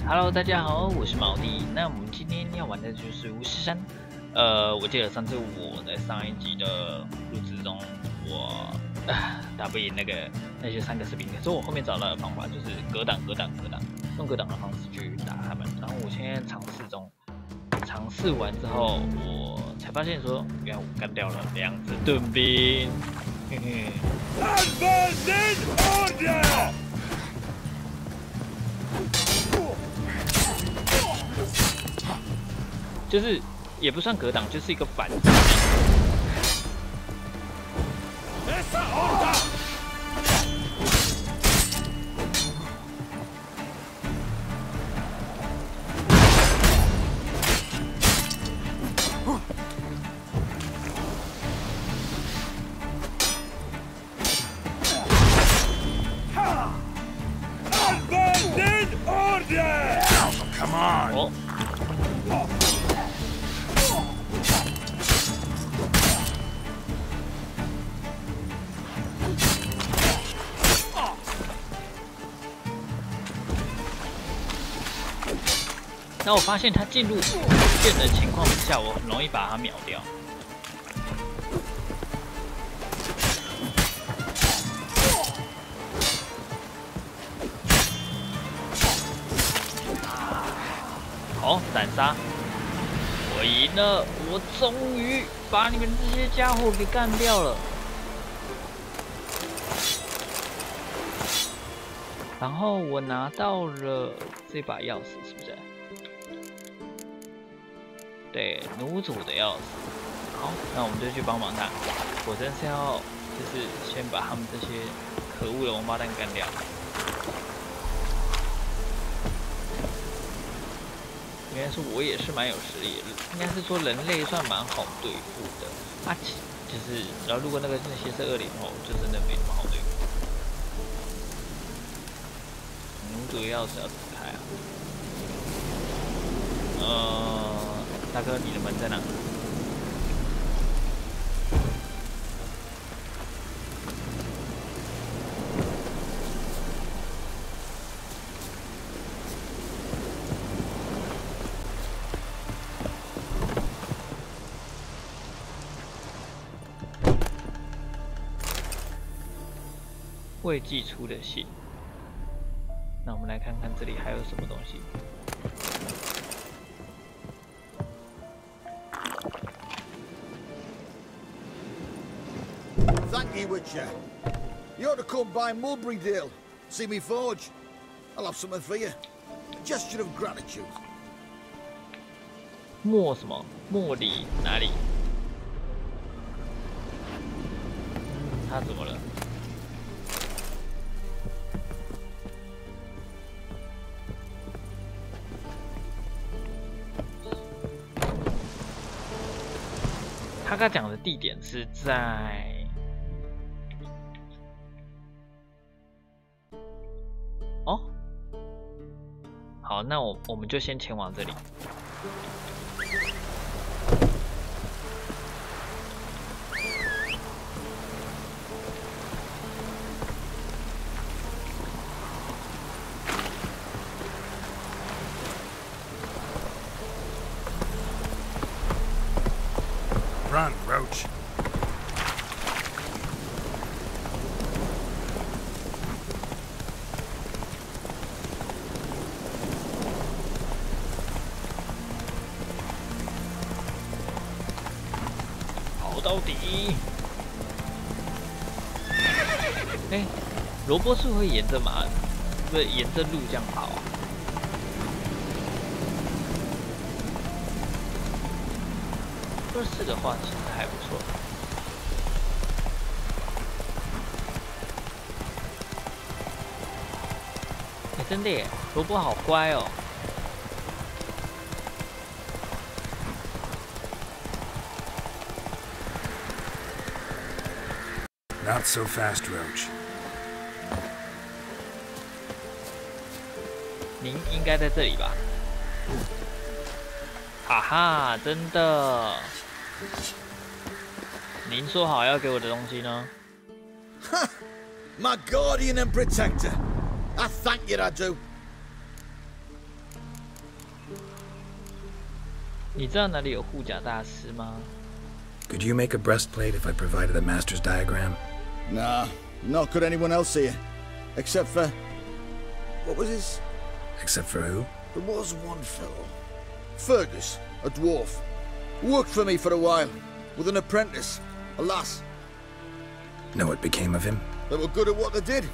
Hello， 大家好，我是毛弟。那我们今天要玩的就是巫师3。我记得上次我在上一集的录制中，我打不赢那些3个士兵，可是我后面找到的方法就是格挡，用格挡的方式去打他们。然后我现在尝试完之后，我才发现说，原来我干掉了2只盾兵。嘿嘿。就是也不算格挡，就是一个反击。Come on！ 哦。那我发现他进入剑的情况之下，我很容易把他秒掉。好，斩杀！我赢了，我终于把你们这些家伙给干掉了。然后我拿到了这把钥匙，是不是？对，奴主的钥匙。好，那我们就去帮忙他。果真是要，就是先把他们这些可恶的王八蛋干掉。应该说我也是蛮有实力的，应该是说人类算蛮好对付的。就是然后如果那些是恶灵的话，就真的没那么好对付。奴主的钥匙要怎么开啊？大哥，你的门在哪？未寄出的信。那我们来看看这里还有什么东西。Thank you, Witcher. You ought to come by Mulberrydale, see me forge. I'll have something for you. A gesture of gratitude. 莫什么？莫里哪里？他怎么了？他刚讲的地点是在哦，好，那我们就先前往这里。Run, Roach.跑到底！哎，萝卜是会沿着沿着路这样跑啊？如果是的话，其实还不错。哎，真的耶，萝卜好乖哦。Not so fast, Roach. 您应该在这里吧？哈哈，真的。您说好要给我的东西呢？ Ha! My guardian and protector. I thank you, I do. 你知道哪里有护甲大师吗？ Could you make a breastplate if I provided a master's diagram? Nah, not could anyone else here. Except for... What was his... Except for who? There was one fellow. Fergus, a dwarf. Worked for me for a while, with an apprentice, a lass. Know what became of him? They were good at what they did,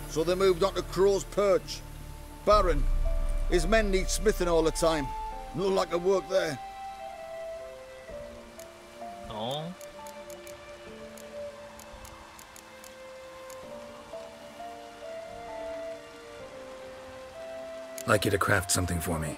so they moved on to Crow's Perch. Baron, his men need smithing all the time. No lack of work there. 哦， Like you to craft something for me. .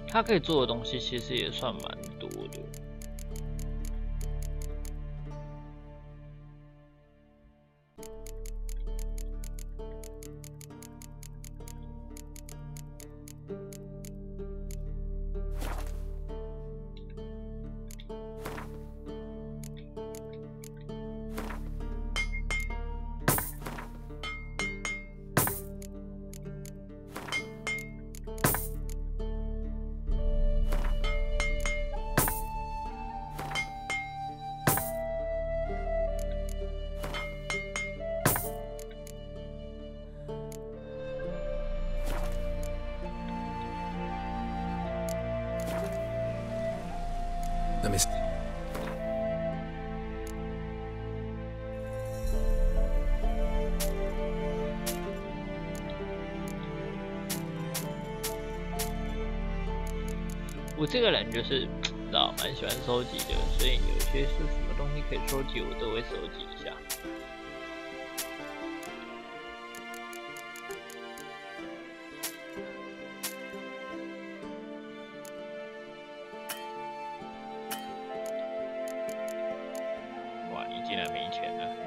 他可以做的东西其实也算蛮多的。Let me see. .我这个人就是知道蛮喜欢收集的，所以有些是什么东西可以收集，我都会收集一下。哇，你竟然没钱了！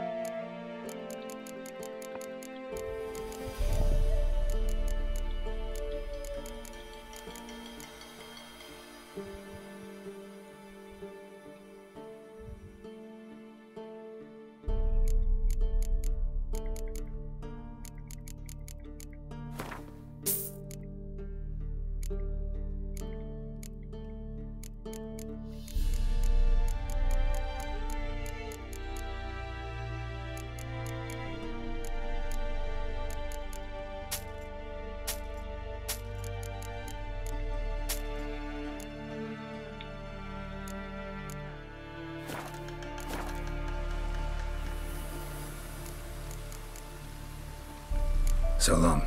So long.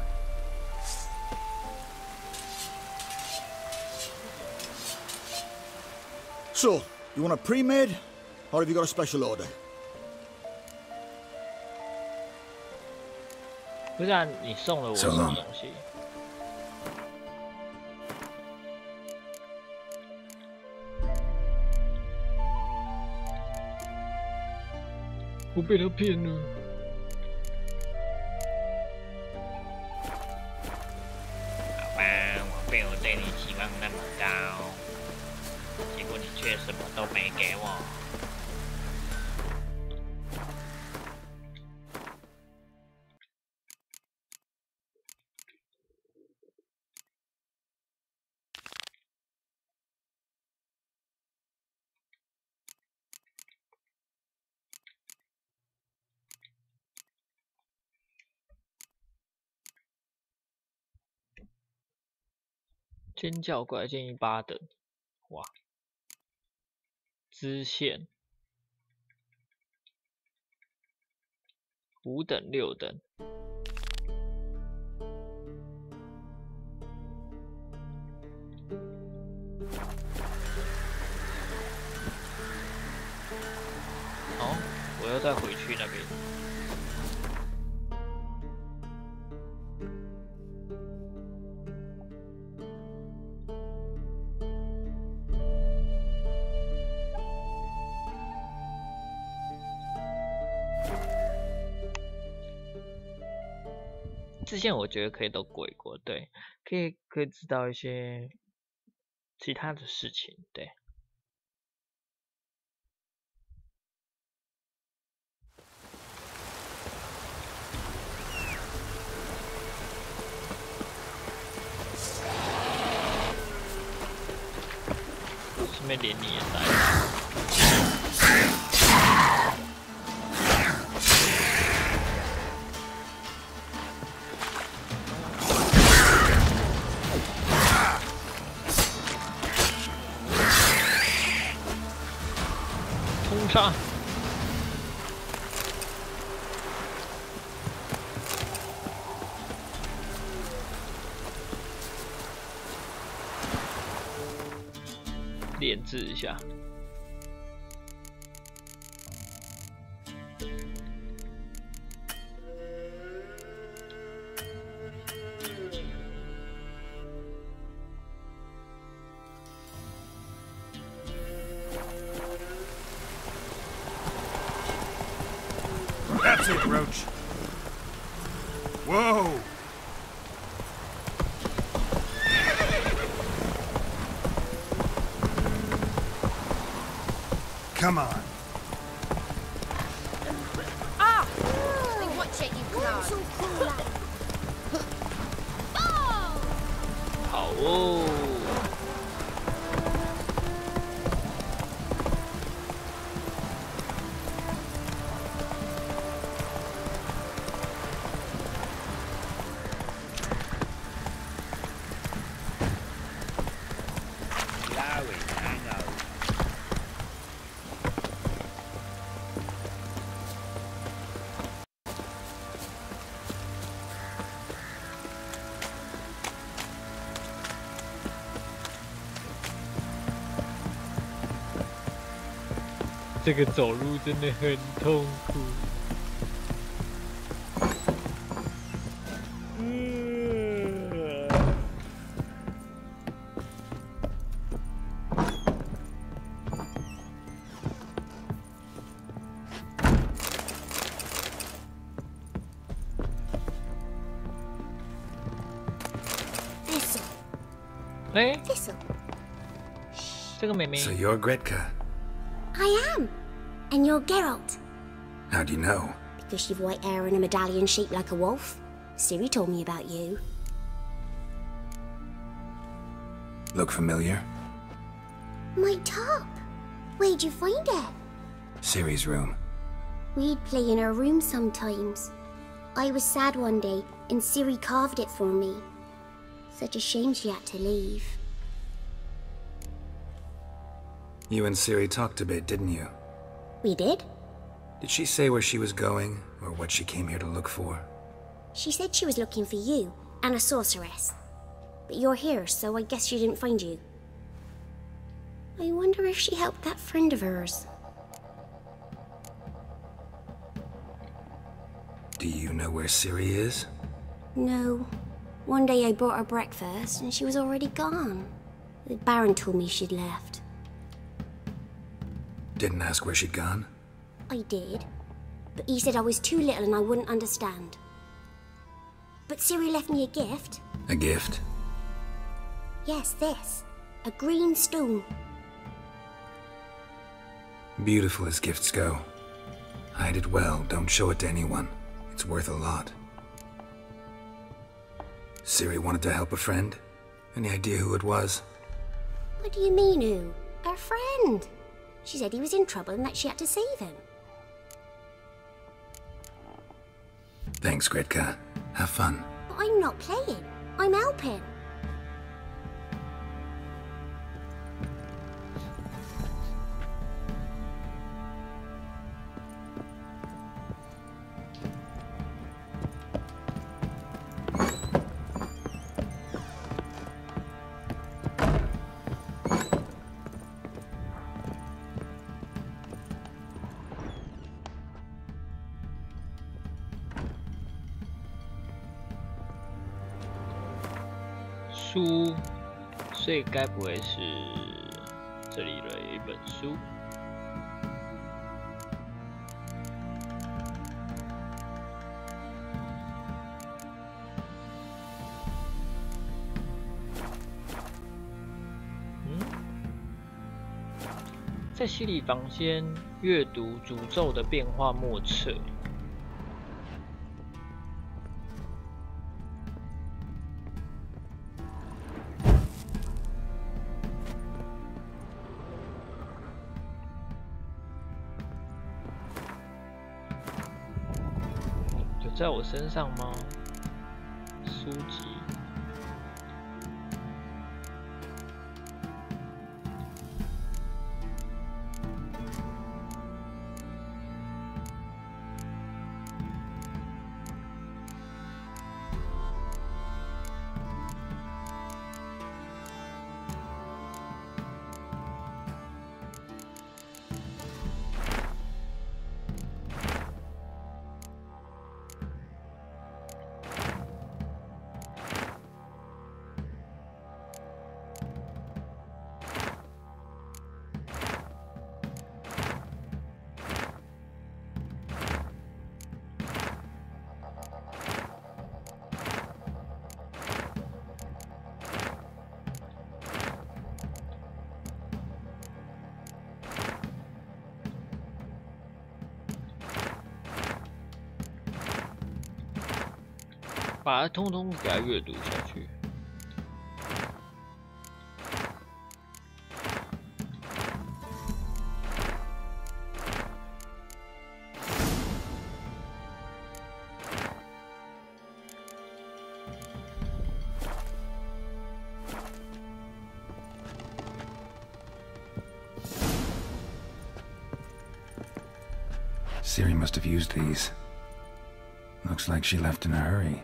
So, you want a pre-made, or have you got a special order? 不然你送了我什么东西？我被他骗了。 没有对你期望那么高，结果你却什么都没给我。尖叫怪建议8等，哇！支线5等6等，好，我要再回去那边。支线我觉得可以都过一过，对，可以知道一些其他的事情，对。顺便连你也来。冲杀！炼制一下。That's it, Roach. Whoa! Come on. Ah! Watch it, you clown. 好哦。这个走路真的很痛苦。哎，这个妹妹。So you're Gretka. I am. And you're Geralt. How do you know? Because you've white hair and a medallion shaped like a wolf. Siri told me about you. Look familiar? My top. Where'd you find it? Ciri's room. We'd play in her room sometimes. I was sad one day, and Siri carved it for me. Such a shame she had to leave. You and Ciri talked a bit, didn't you? We did? Did she say where she was going, or what she came here to look for? She said she was looking for you, and a sorceress. But you're here, so I guess she didn't find you. I wonder if she helped that friend of hers. Do you know where Ciri is? No. One day I brought her breakfast, and she was already gone. The Baron told me she'd left. Didn't ask where she'd gone? I did. But he said I was too little and I wouldn't understand. But Ciri left me a gift. A gift? Yes, this. A green stone. Beautiful as gifts go. Hide it well, don't show it to anyone. It's worth a lot. Ciri wanted to help a friend? Any idea who it was? What do you mean, who? Her friend. She said he was in trouble and that she had to save him. Thanks, Gretka. Have fun. But I'm not playing. I'm helping. 书，所以该不会是这里的一本书？在洗礼房间阅读诅咒的变化莫测。有在我身上吗？书籍。 把它通通给它阅读下去。Siri must have used these. Looks like she left in a hurry.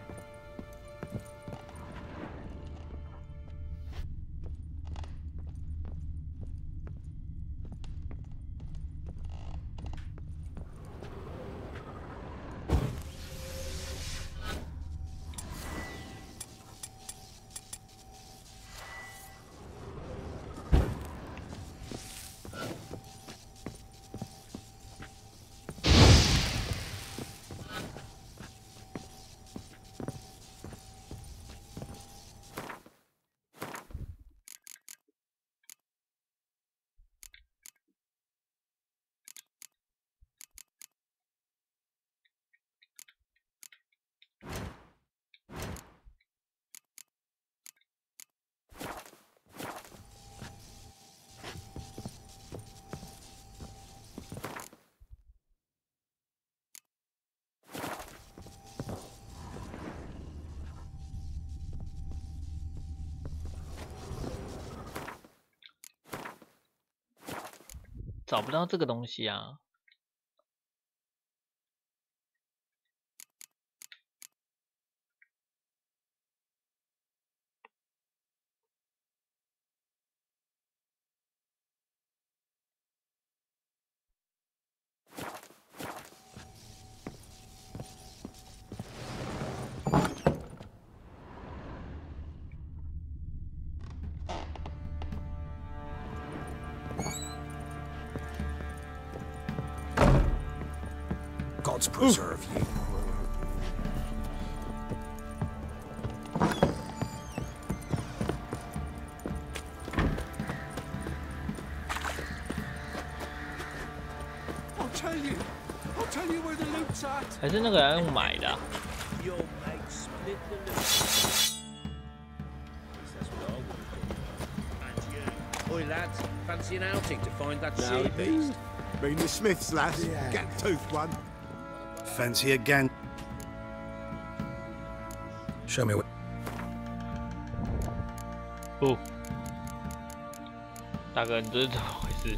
找不到这个东西啊！Gods preserve you. I'll tell you where the loot's at. 还是那个要用买的、啊。 Your mate split the loot. That's what I would have done. And you. Oi lads, fancy an outing to find that sea beast? Been the Smiths, lads. Get toothed one. Fancy again? Show me what. 哦，大哥，你这是怎么回事？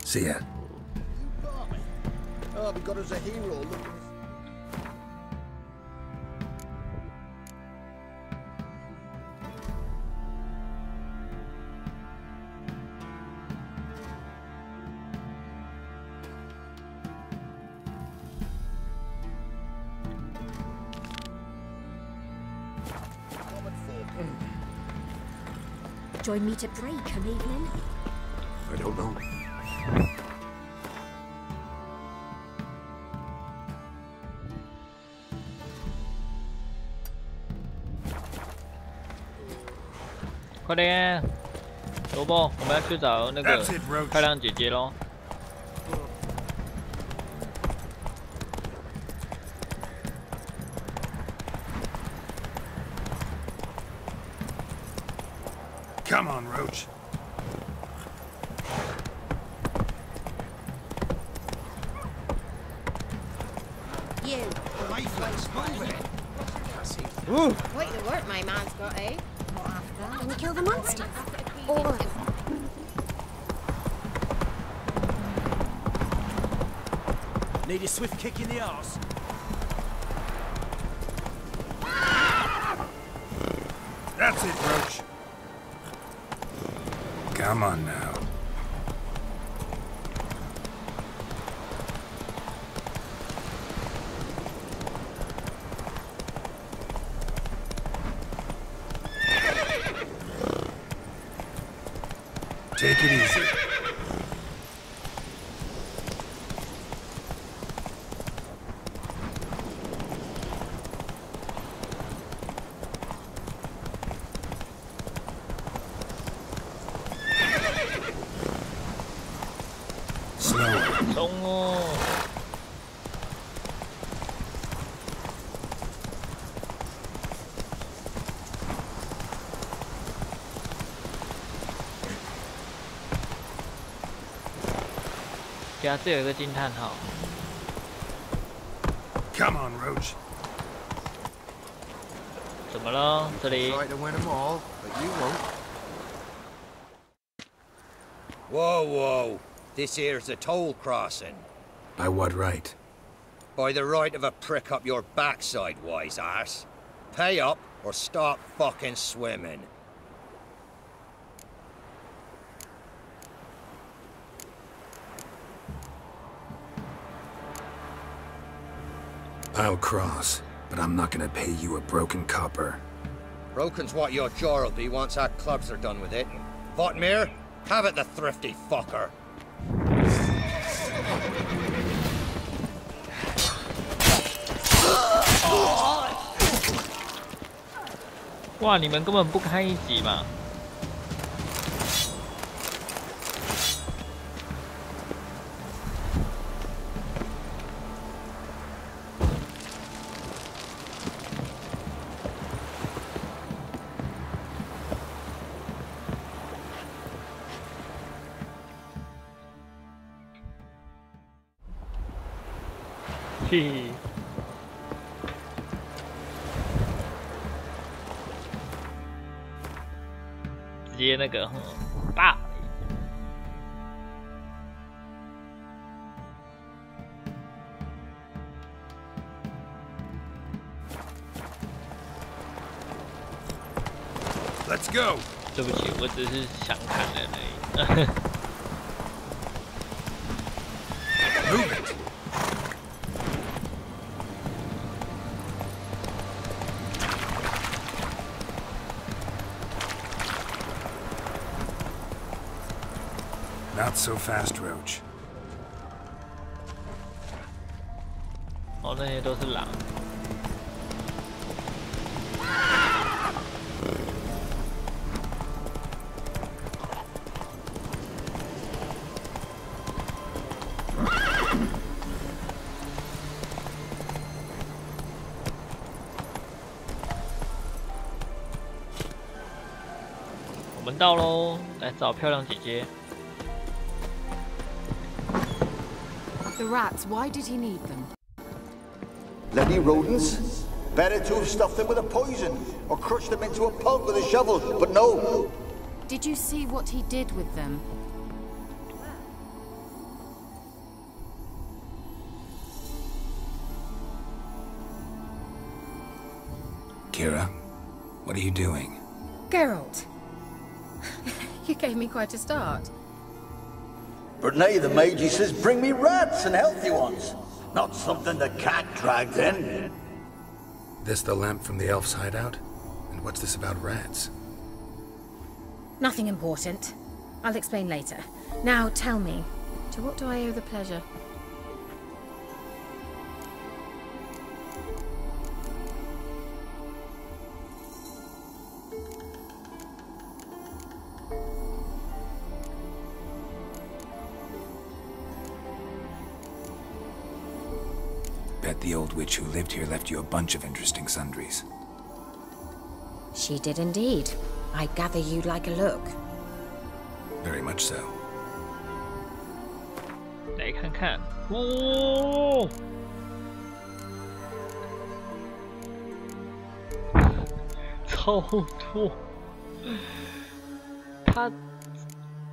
See ya. Oh, we got us a hero. Look at this. Join me to pray come evening. I don't know. 快点，萝卜，我们要去找那个漂亮姐姐咯。Come on, Roach. You. Move it. Quite the work my man's got, eh? Not after. Can you kill the monster? All of them. Need a swift kick in the arse. That's it, Roach. Come on now. Take it easy. Slower. 冲哦！对啊，这有一个惊叹号。Come on, Roach. 怎么了？这里 Try to win them all, but you won't. Whoa, whoa. This here's a toll crossing. By what right? By the right of a prick up your backside, wise ass. Pay up or stop fucking swimming. I'll cross, but I'm not gonna pay you a broken copper. Broken's what your jaw'll be once our clubs are done with it. Votmir, have it the thrifty fucker. 哇，你们根本不开一集嘛！嘿嘿。 直接那个大。Let's go. 对不起，我只是想砍人而已。Move it. Not so fast, Roach. 哦，那些都是狼。我们到喽，来找漂亮姐姐。 The rats, why did he need them? Bloody rodents. Better to have stuffed them with a poison or crushed them into a pulp with a shovel, but no. Did you see what he did with them? Kira, what are you doing? Geralt, you gave me quite a start. But now the mage says bring me rats and healthy ones. Not something the cat dragged in. This the lamp from the elf's hideout? And what's this about rats? Nothing important. I'll explain later. Now tell me, To what do I owe the pleasure? Bet the old witch who lived here left you a bunch of interesting sundries. She did indeed. I gather you'd like a look. Very much so. 来看看，哦，超多，她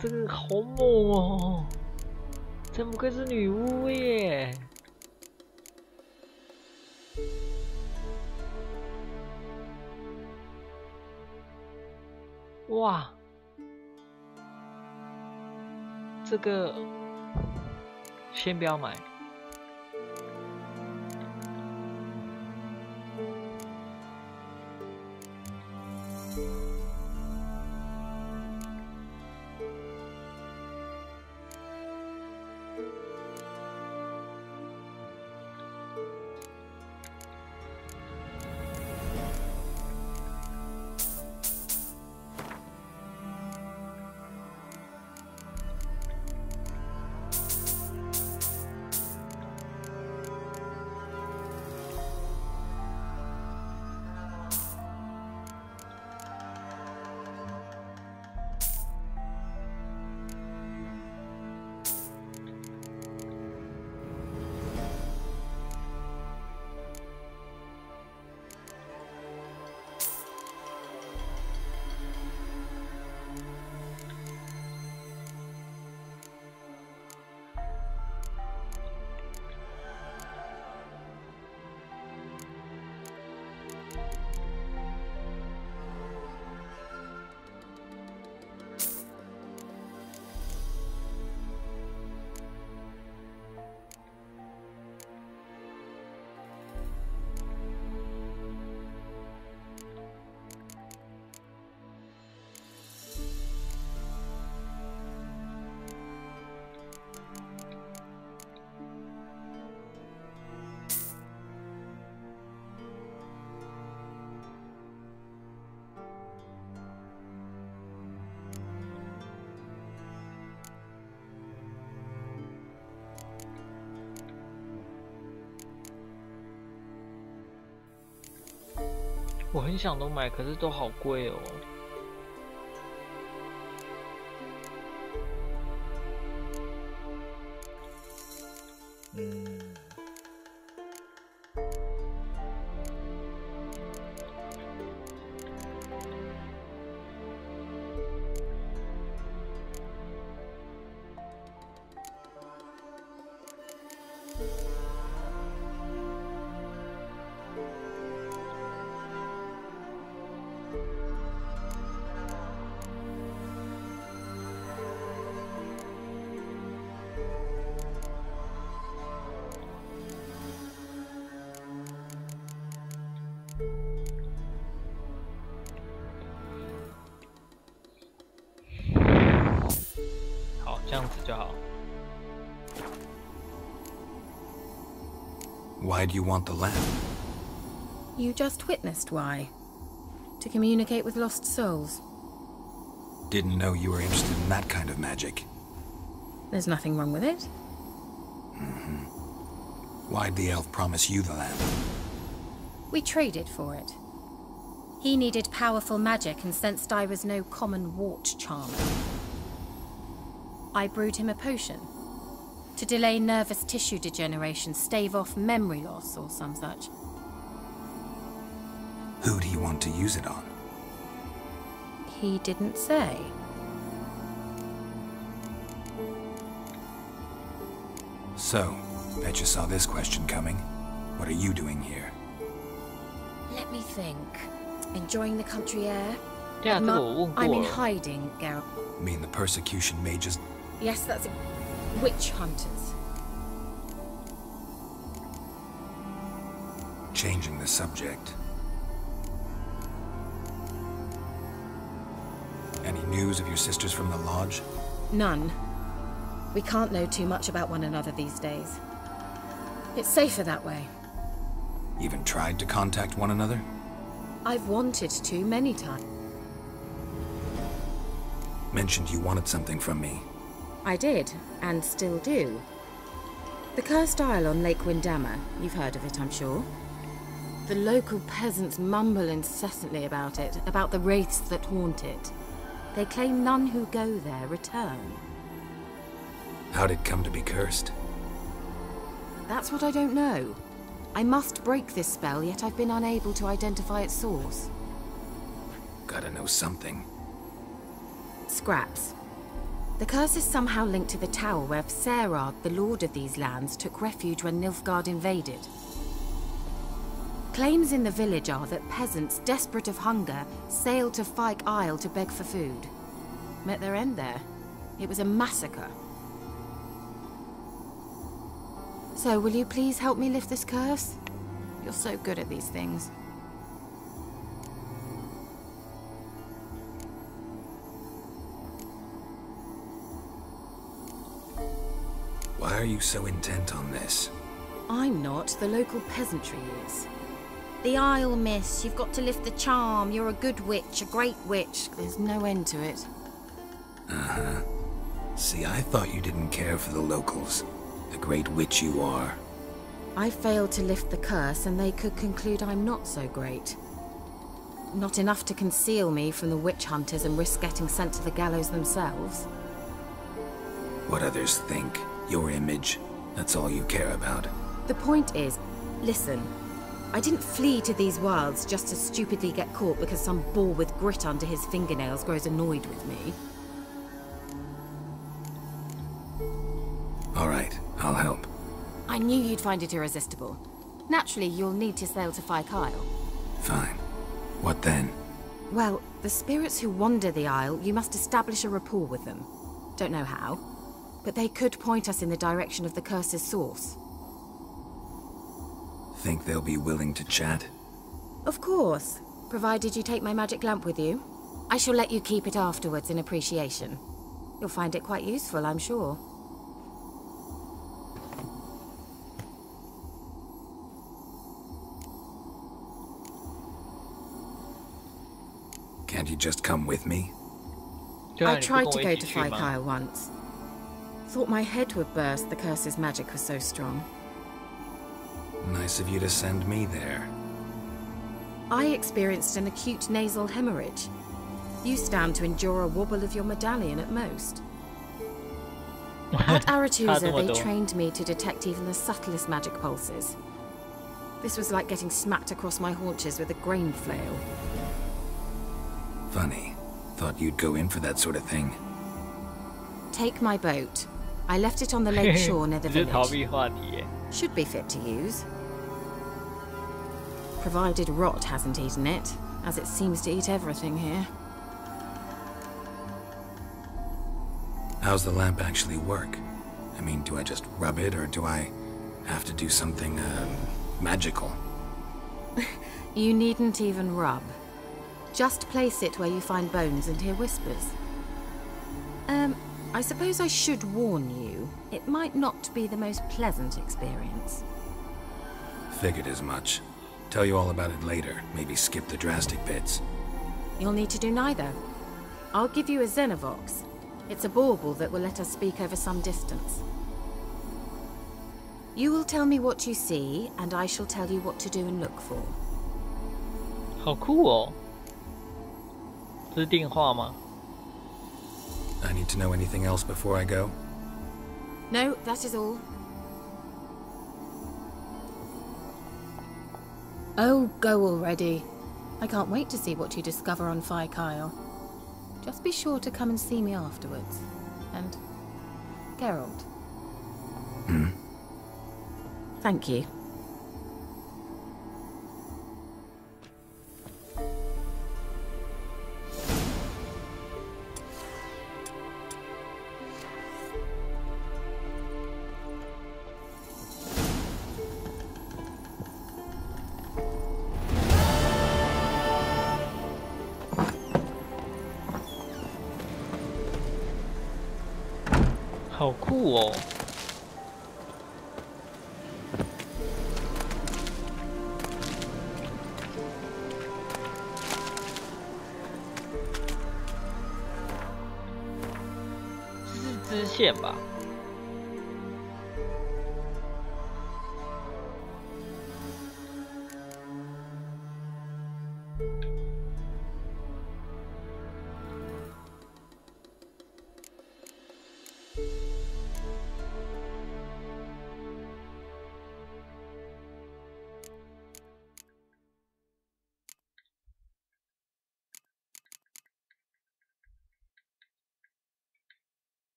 这个好猛哦，真不愧是女巫耶！哇，这个先不要买。我很想都买，可是都好贵哦。这样子就好。Why do you want the lamp? You just witnessed why. To communicate with lost souls. Didn't know you were interested in that kind of magic. There's nothing wrong with it. Why'd the elf promise you the lamp? We traded for it. He needed powerful magic and sensed I was no common wart charmer. I brewed him a potion to delay nervous tissue degeneration, stave off memory loss or some such. Who'd he want to use it on? He didn't say. So, bet you saw this question coming. What are you doing here? Let me think. Enjoying the country air? 对啊，这个我问过 I'm in 了。 hiding, Geralt. Mean the persecution mages? Yes, that's it. Witch hunters. Changing the subject. Any news of your sisters from the lodge? None. We can't know too much about one another these days. It's safer that way. Even tried to contact one another? I've wanted to many times. Mentioned you wanted something from me. I did, and still do. The Cursed Isle on Lake Windammer. You've heard of it, I'm sure. The local peasants mumble incessantly about it, about the wraiths that haunt it. They claim none who go there return. How'd it come to be cursed? That's what I don't know. I must break this spell, yet I've been unable to identify its source. Gotta know something. Scraps. The curse is somehow linked to the tower where Serad, the lord of these lands, took refuge when Nilfgaard invaded. Claims in the village are that peasants, desperate of hunger, sailed to Fyke Isle to beg for food. Met their end there. It was a massacre. So, will you please help me lift this curse? You're so good at these things. Why are you so intent on this? I'm not. The local peasantry is. The Isle, miss. You've got to lift the charm. You're a good witch, a great witch. There's no end to it. Uh-huh. See, I thought you didn't care for the locals. The great witch you are. I failed to lift the curse, and they could conclude I'm not so great. Not enough to conceal me from the witch hunters and risk getting sent to the gallows themselves. What others think, your image, that's all you care about. The point is, listen, I didn't flee to these wilds just to stupidly get caught because some boar with grit under his fingernails grows annoyed with me. All right, I'll help. I knew you'd find it irresistible. Naturally, you'll need to sail to Fyke Isle. Fine. What then? Well, the spirits who wander the Isle, you must establish a rapport with them. Don't know how, but they could point us in the direction of the curse's source. Think they'll be willing to chat? Of course, provided you take my magic lamp with you. I shall let you keep it afterwards in appreciation. You'll find it quite useful, I'm sure. Can't you just come with me? I tried to go to Fyke Isle once. Thought my head would burst, the curse's magic was so strong. Nice of you to send me there. I experienced an acute nasal hemorrhage. You stand to endure a wobble of your medallion at most. At Aretusa, they trained me to detect even the subtlest magic pulses. This was like getting smacked across my haunches with a grain flail. Funny. Thought you'd go in for that sort of thing. Take my boat. I left it on the lake shore near the village. Should be fit to use. Provided rot hasn't eaten it, as it seems to eat everything here. How's the lamp actually work? I mean, do I just rub it, or do I have to do something, magical? You needn't even rub. Just place it where you find bones and hear whispers. I suppose I should warn you, it might not be the most pleasant experience. Figured as much. Tell you all about it later, maybe skip the drastic bits. You'll need to do neither. I'll give you a Xenovox. It's a bauble that will let us speak over some distance. You will tell me what you see, and I shall tell you what to do and look for. 好酷哦！这是电话吗？ I need to know anything else before I go? No, that is all. Oh, go already. I can't wait to see what you discover on Fyke Isle. Just be sure to come and see me afterwards. And Geralt. Thank you. 好酷哦！这是支线吧？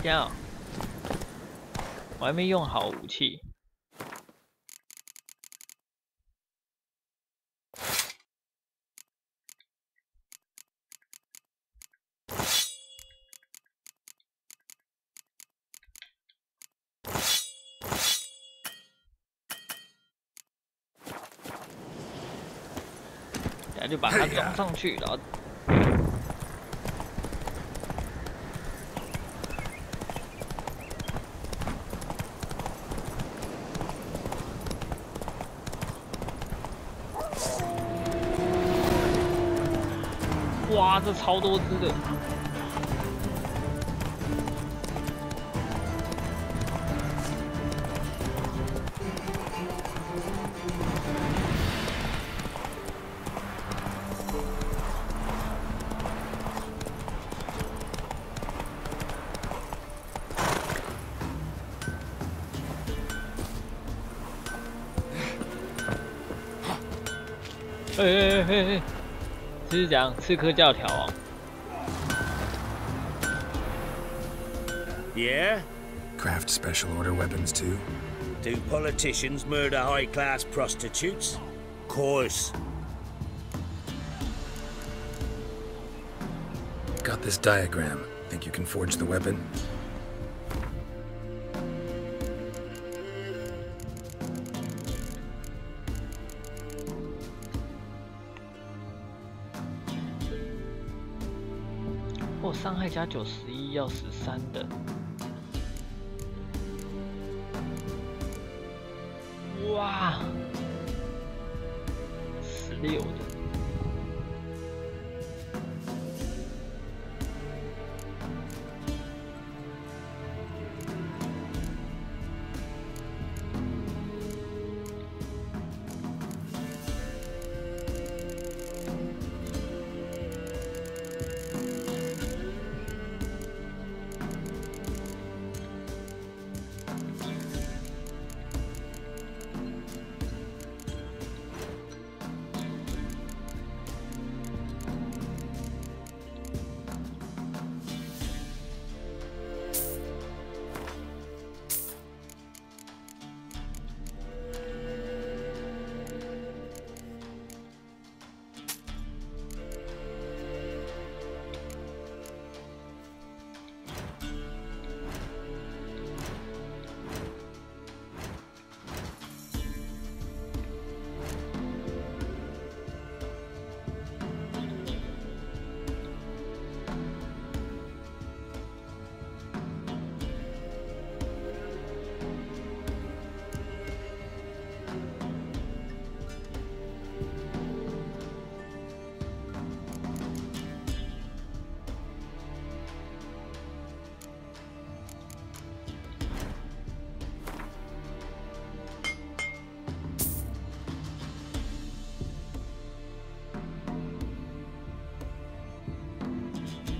这样，我还没用好武器。等下就把它装上去，然后。哇，这超多只的！这是讲刺客教条哦。Yeah? Craft special order weapons too? Do politicians murder high-class prostitutes? Course. Got this diagram. Think you can forge the weapon?哦，伤害加91要13的。哇，16的。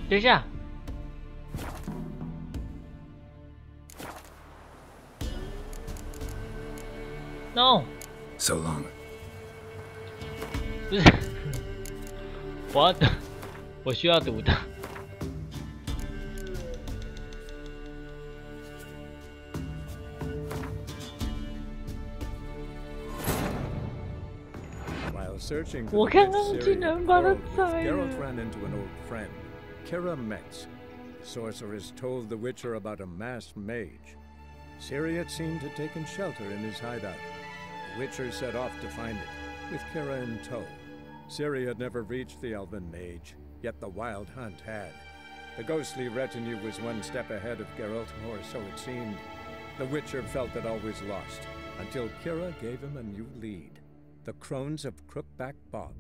等一下 ，No， So long。不是，我需要读的。While searching for 我 the 刚 rich 刚竟 Syrian 然把它 throne, 摘 Geralt 了。 ran into an old friend, Kira Metz. The sorceress told the Witcher about a masked mage. Ciri had seemed to have taken shelter in his hideout. The Witcher set off to find it, with Kira in tow. Ciri had never reached the elven mage, yet the wild hunt had. The ghostly retinue was one step ahead of Geralt, or so it seemed. The Witcher felt that all was lost, until Kira gave him a new lead. The Crones of Crookback Bog.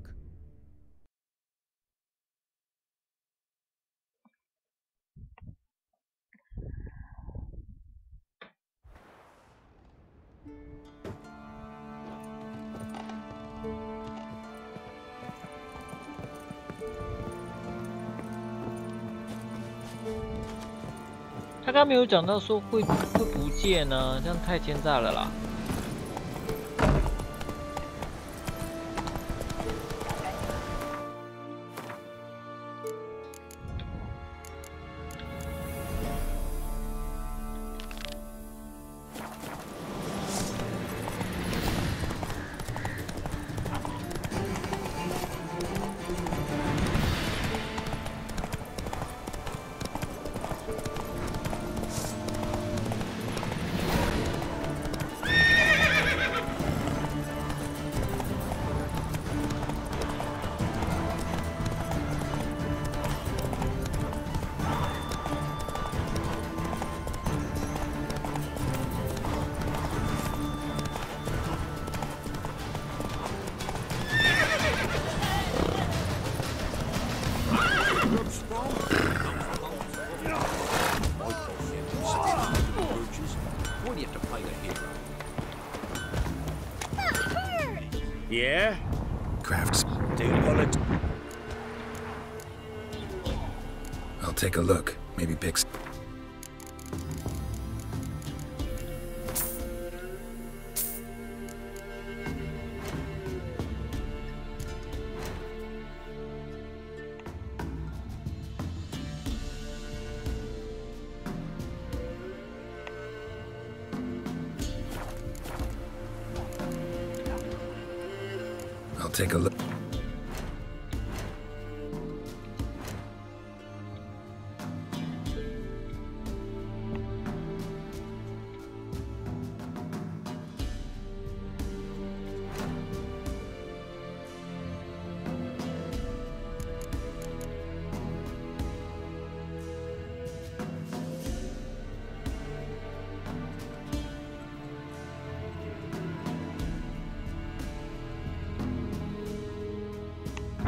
他刚没有讲到说会不见呢，这样太奸诈了啦。Yeah? Crafts. I'll take a look. Maybe pick. I'll take a look.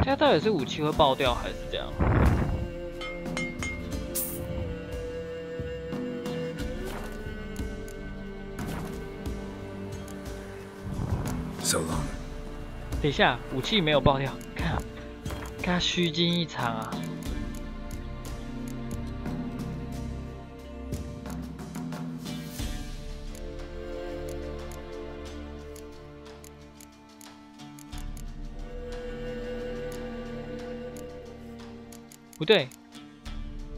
它到底是武器会爆掉还是这样？ So long. 等一下，武器没有爆掉，看，跟他虚惊一场啊！不对，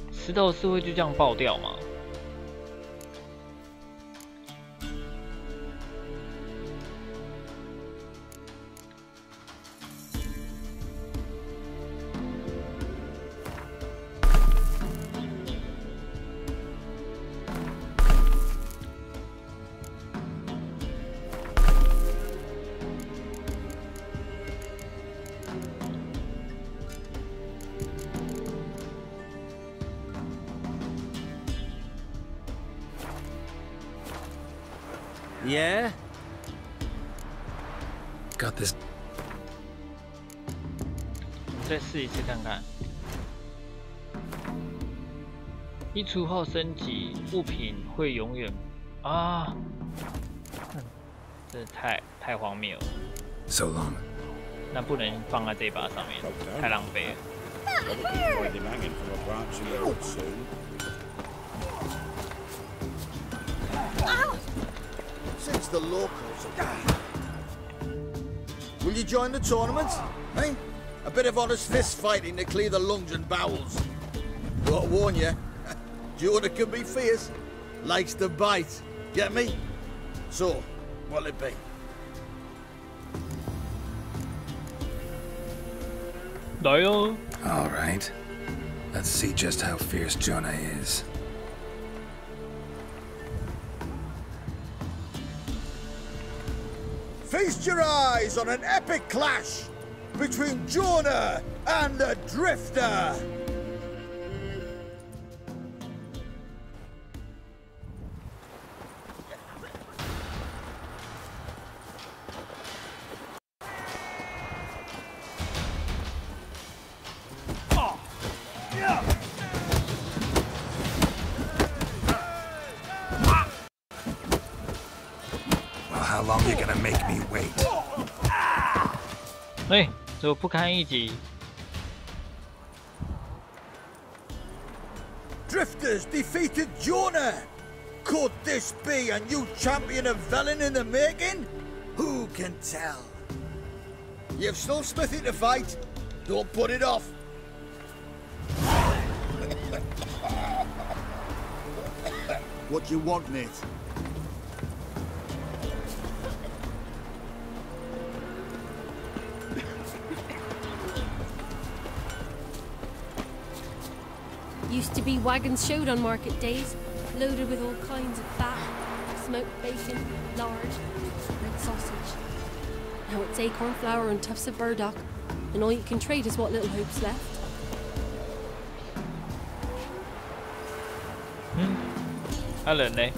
石头是会就这样爆掉吗？ Yeah? Got this. 我们再试一次看看。衣橱后升级，物品会永远啊！这太荒谬了。 So long. 那不能放在这把上面，太浪费了。 Since the locals are... Will you join the tournament? Eh? A bit of honest fist fighting to clear the lungs and bowels. Gotta warn you, Jordan can be fierce. Likes to bite. Get me? So, what'll it be? 来哟。All right. Let's see just how fierce Jonah is. Feast your eyes on an epic clash between Jonah and the Drifter. How long are you gonna make me wait? 哎，这不堪一击。 Drifters defeated Jonah. Could this be a new champion of Velen in the making? Who can tell? You've still Smithy to fight. Don't put it off. What do you want, mate? Used to be wagons showed on market days, loaded with all kinds of fat, smoked bacon, lard, red sausage. Now it's acorn flour and tufts of burdock, and all you can trade is what little hope's left. 人呢？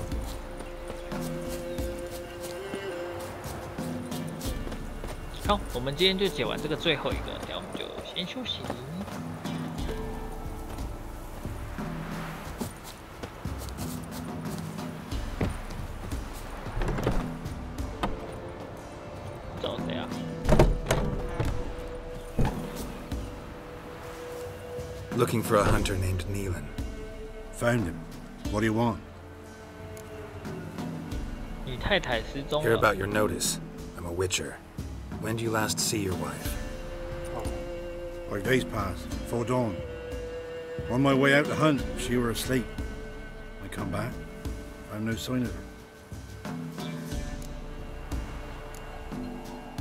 好，我们今天就解完这个最后一个，然后我们就先休息。 Looking for a hunter named Neelan. Found him. What do you want? 你太太失踪了。 Hear about your notice. I'm a witcher. When did you last see your wife? 5 days passed, before dawn. On my way out to hunt, she were asleep. I come back, found no sign of her.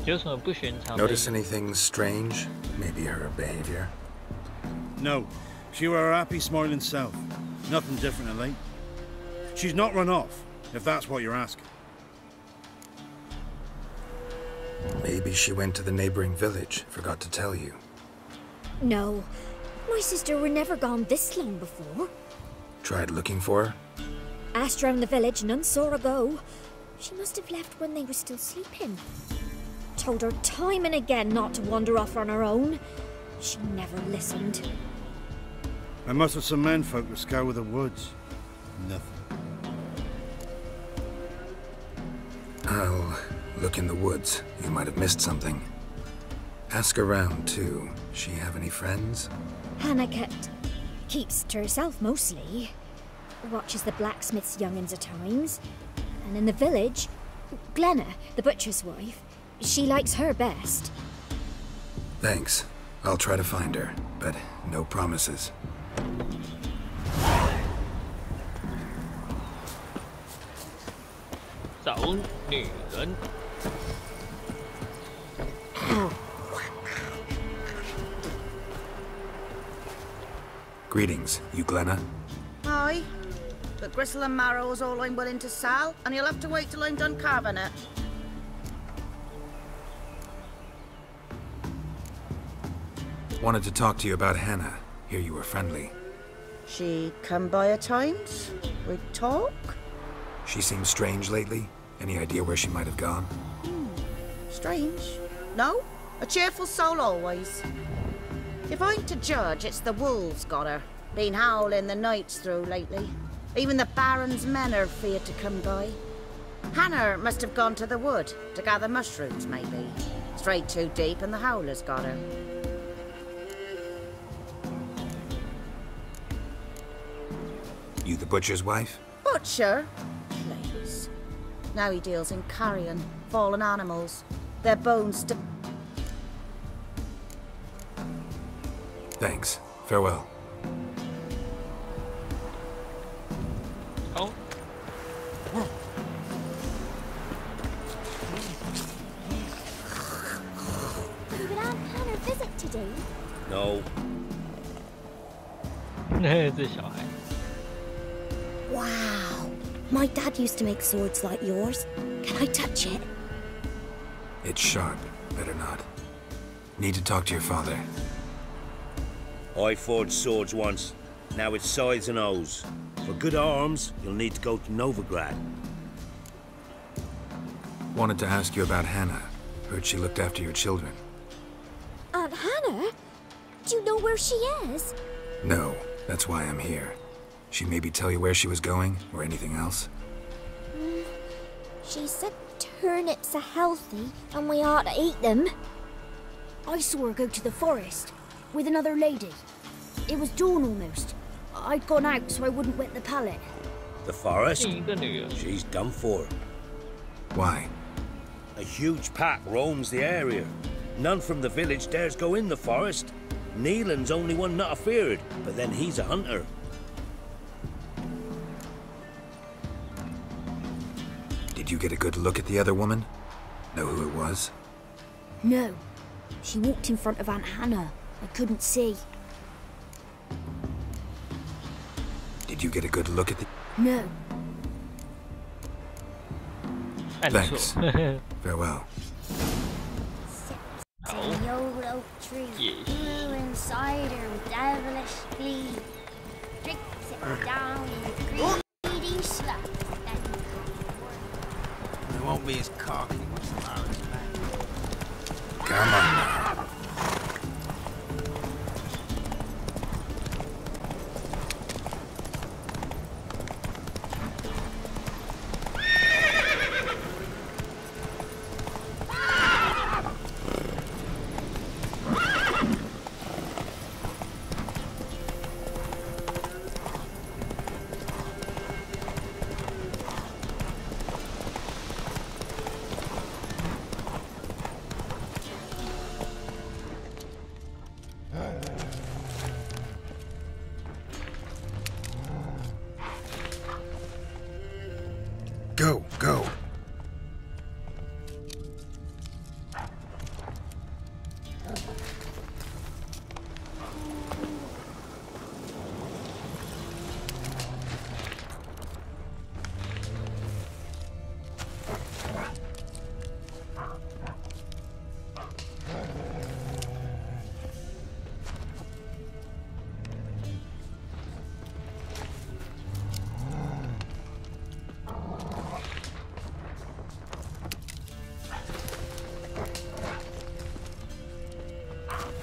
有什么不寻常？ Notice anything strange? Maybe her behavior? No, she were her happy, smiling self. Nothing different of late. She's not run off, if that's what you're asking. Maybe she went to the neighboring village, forgot to tell you. No, my sister were never gone this long before. Tried looking for her? Asked round the village, none saw her go. She must have left when they were still sleeping. Told her time and again not to wander off on her own. She never listened. I must have some menfolk to scour the woods. Nothing. I'll look in the woods. You might have missed something. Ask around, too. She have any friends? Hannah keeps to herself mostly. Watches the blacksmith's young'uns at times. And in the village, Glenna, the butcher's wife, she likes her best. Thanks. I'll try to find her, but no promises. 找女人。 Greetings, you Glenna? Aye, but gristle and marrow's all I'm willing to sell, and you'll have to wait till I'm done carving it. Wanted to talk to you about Hannah. Hear you were friendly. She come by at times? We talk? She seems strange lately. Any idea where she might have gone? Strange? No, a cheerful soul always. If I'm to judge, it's the wolves got her. Been howling the nights through lately. Even the Baron's men are feared to come by. Hannah must have gone to the wood to gather mushrooms, maybe. Strayed too deep and the howlers got her. You the butcher's wife? Butcher? Please. Now he deals in carrion, fallen animals. Their bones to... Thanks. Farewell. Oh. But Aunt Hannah visit today. No. 这小孩。 Wow. My dad used to make swords like yours. Can I touch it? It's sharp. Better not. Need to talk to your father. I forged swords once. Now it's scythes and hoes. For good arms, you'll need to go to Novigrad. Wanted to ask you about Hannah. Heard she looked after your children. Aunt Hannah? Do you know where she is? No, that's why I'm here. She maybe tell you where she was going, or anything else? She said turnips are healthy, and we ought to eat them. I saw her go to the forest, with another lady. It was dawn almost. I'd gone out so I wouldn't wet the pallet. The forest? She's done for. Why? A huge pack roams the area. None from the village dares go in the forest. Neelan's only one not afeared, but then he's a hunter. Did you get a good look at the other woman? Know who it was? No. She walked in front of Aunt Hannah. I couldn't see. Did you get a good look at the... No. Thanks. Farewell. The old oak tree, blue and cider with devilish glee. Drinks it down in greedy sluts. It won't be as cocky once the marriage back. Come on now. Go, go.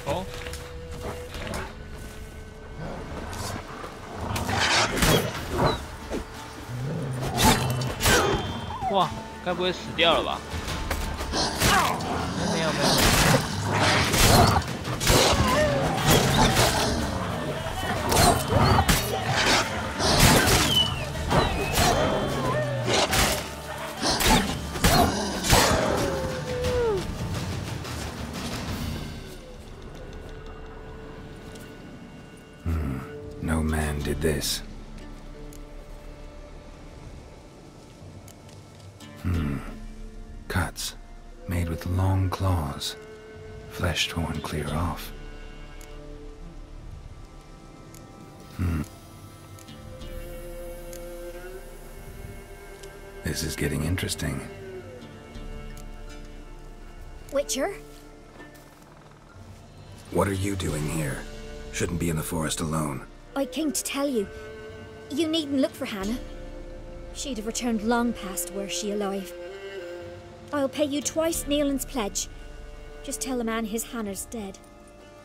Oh. 哇，该不会死掉了吧？没有没有。No man did this. Cuts, made with long claws, flesh torn clear off. This is getting interesting. Witcher? What are you doing here? Shouldn't be in the forest alone. I came to tell you. You needn't look for Hannah. She'd have returned long past were she alive. I'll pay you twice Neelan's pledge. Just tell the man his Hannah's dead.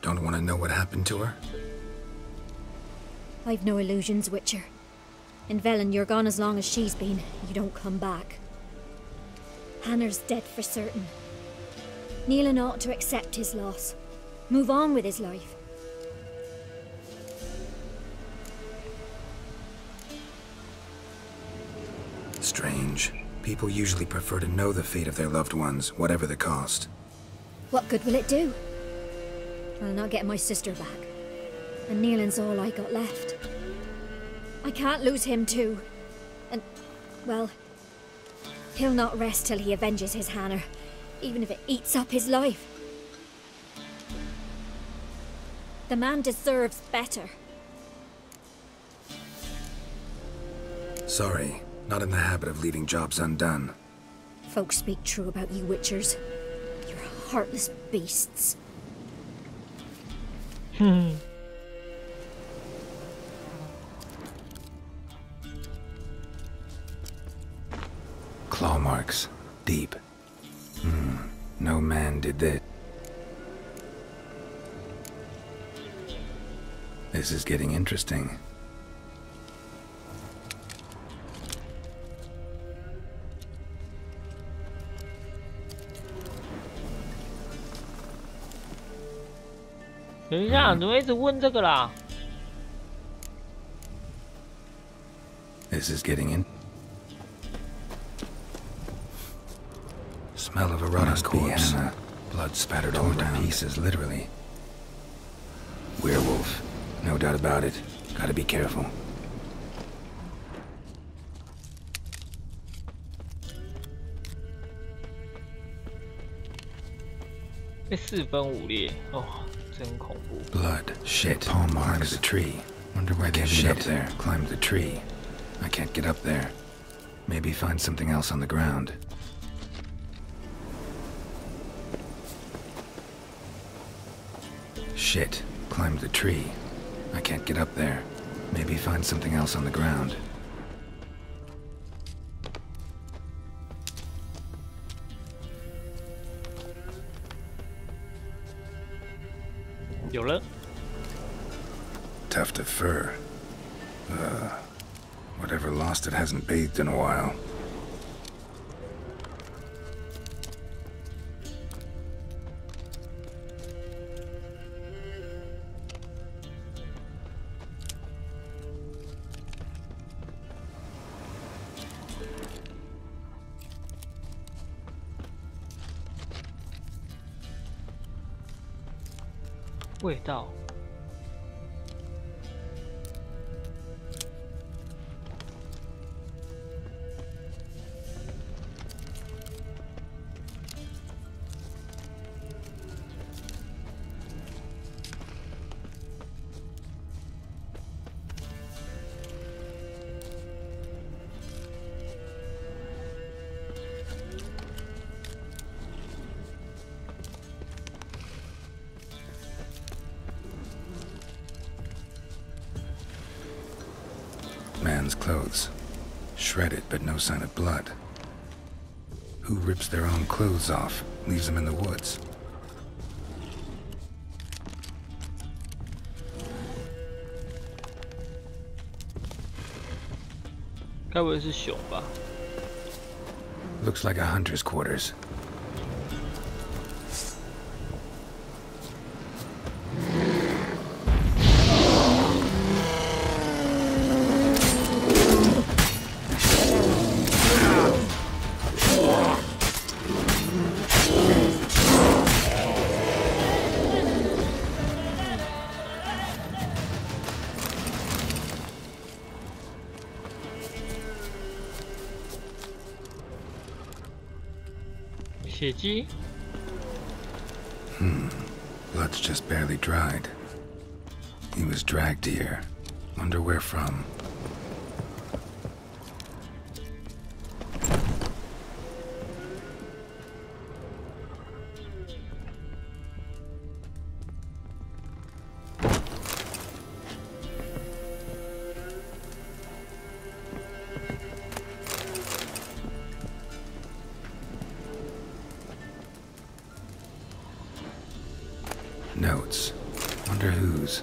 Don't want to know what happened to her? I've no illusions, Witcher. In Velen, you're gone as long as she's been. You don't come back. Hannah's dead for certain. Neelan ought to accept his loss. Move on with his life. Strange. People usually prefer to know the fate of their loved ones, whatever the cost. What good will it do? I'll not get my sister back. And Neelan's all I got left. I can't lose him too. And, well, he'll not rest till he avenges his Hannah, even if it eats up his life. The man deserves better. Sorry, not in the habit of leaving jobs undone. Folks speak true about you Witchers. You're heartless beasts. Claw marks. Deep. No man did that. This is getting interesting.等一下，怎么一直问这个啦 This is getting in. Smell of a rotten corpse. Blood spattered all to pieces, literally. Werewolf. No doubt about it. Gotta be careful. Blood, shit, paw marks of the tree. Wonder why they get up there. Climbed the tree. I can't get up there. Maybe find something else on the ground. Shit, climbed the tree. I can't get up there. Maybe find something else on the ground. Tuft of fur. Whatever lost it hasn't bathed in a while. Man's clothes. Shredded, but no sign of blood. Who rips their own clothes off, leaves them in the woods? Looks like a hunter's quarters. Blood's just barely dried. He was dragged here. Wonder where from. Notes. Wonder whose.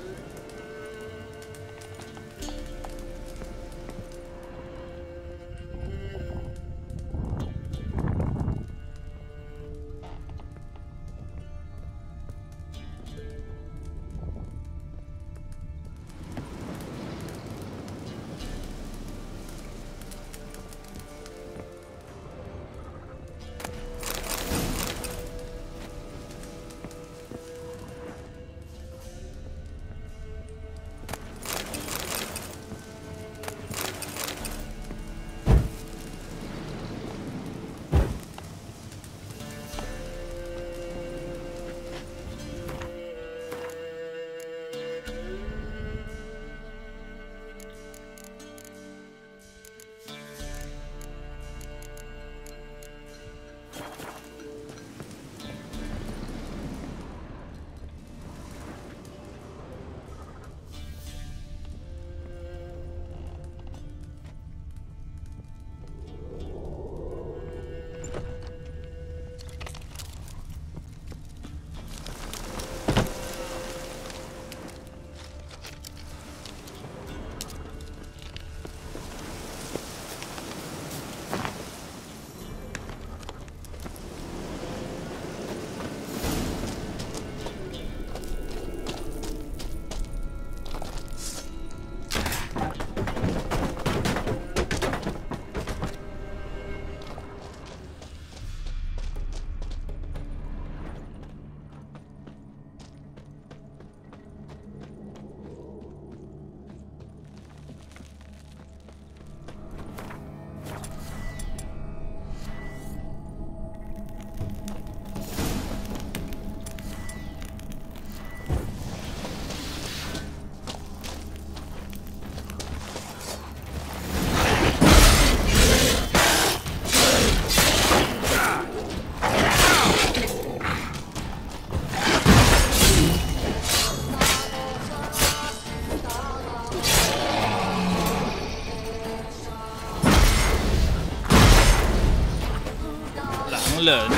人。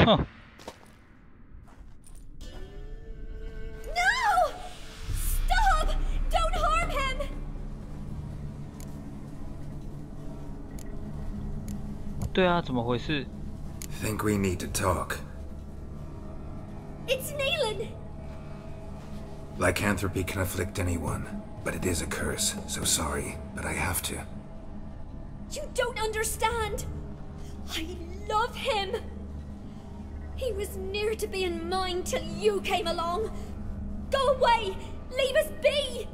哼。 对啊，怎么回事 Think we need to talk. It's Neelan! Lycanthropy can afflict anyone, but it is a curse, so sorry, but I have to. You don't understand! I love him! He was near to being mine till you came along! Go away! Leave us be!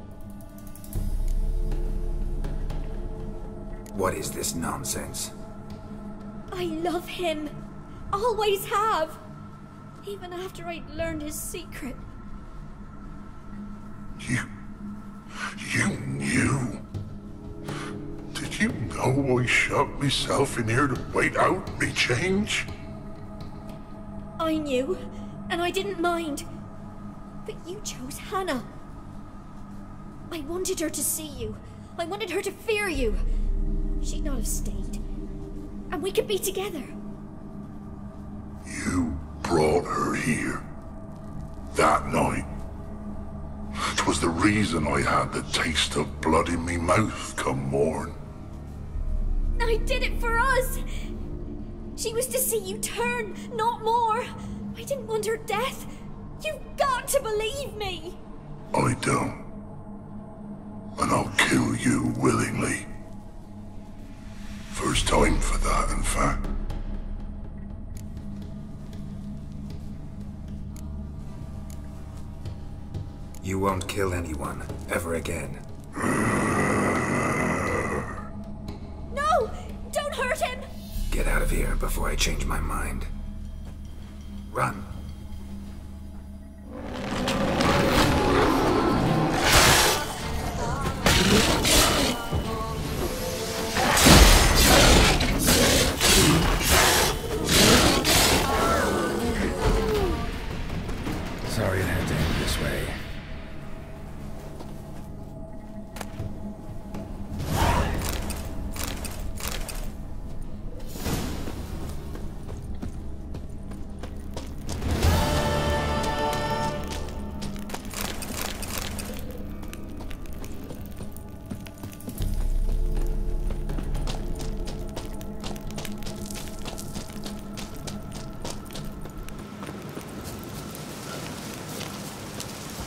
What is this nonsense? I love him. Always have. Even after I'd learned his secret. You knew? Did you know I shut myself in here to wait out me change? I knew, and I didn't mind. But you chose Hannah. I wanted her to see you. I wanted her to fear you. She'd not have stayed. And we could be together. You brought her here. That night. 'Twas the reason I had the taste of blood in me mouth come morn. I did it for us. She was to see you turn, not more. I didn't want her death. You've got to believe me. I don't. And I'll kill you willingly. First time for that, in fact. You won't kill anyone, ever again. No! Don't hurt him! Get out of here before I change my mind. Run. Sorry it had to end this way.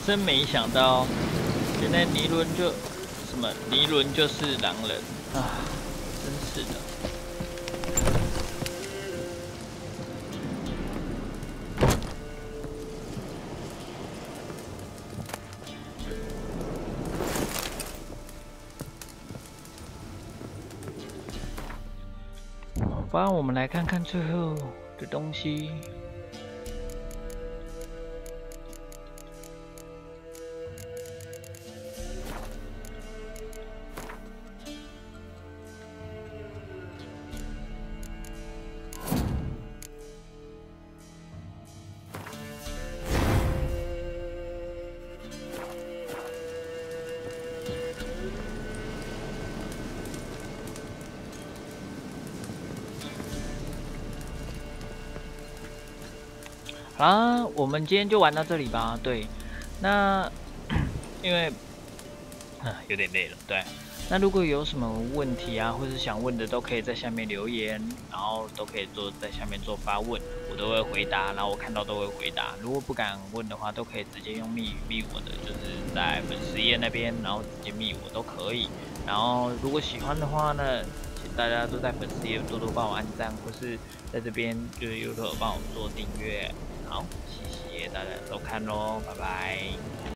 真没想到，原来尼伦就什么尼伦就是狼人啊！真是的。好吧，我们来看看最后的东西。 好啦，我们今天就玩到这里吧。对，那因为有点累了，对。那如果有什么问题啊，或是想问的，都可以在下面留言，然后都可以在下面做发问，我都会回答，然后我看到都会回答。如果不敢问的话，都可以直接用密语密我的，就是在粉丝页那边，然后直接密我都可以。然后如果喜欢的话呢，请大家都在粉丝页多多帮我按赞，或是在这边就是 YouTube 帮我做订阅。好，谢谢大家收看喽，拜拜。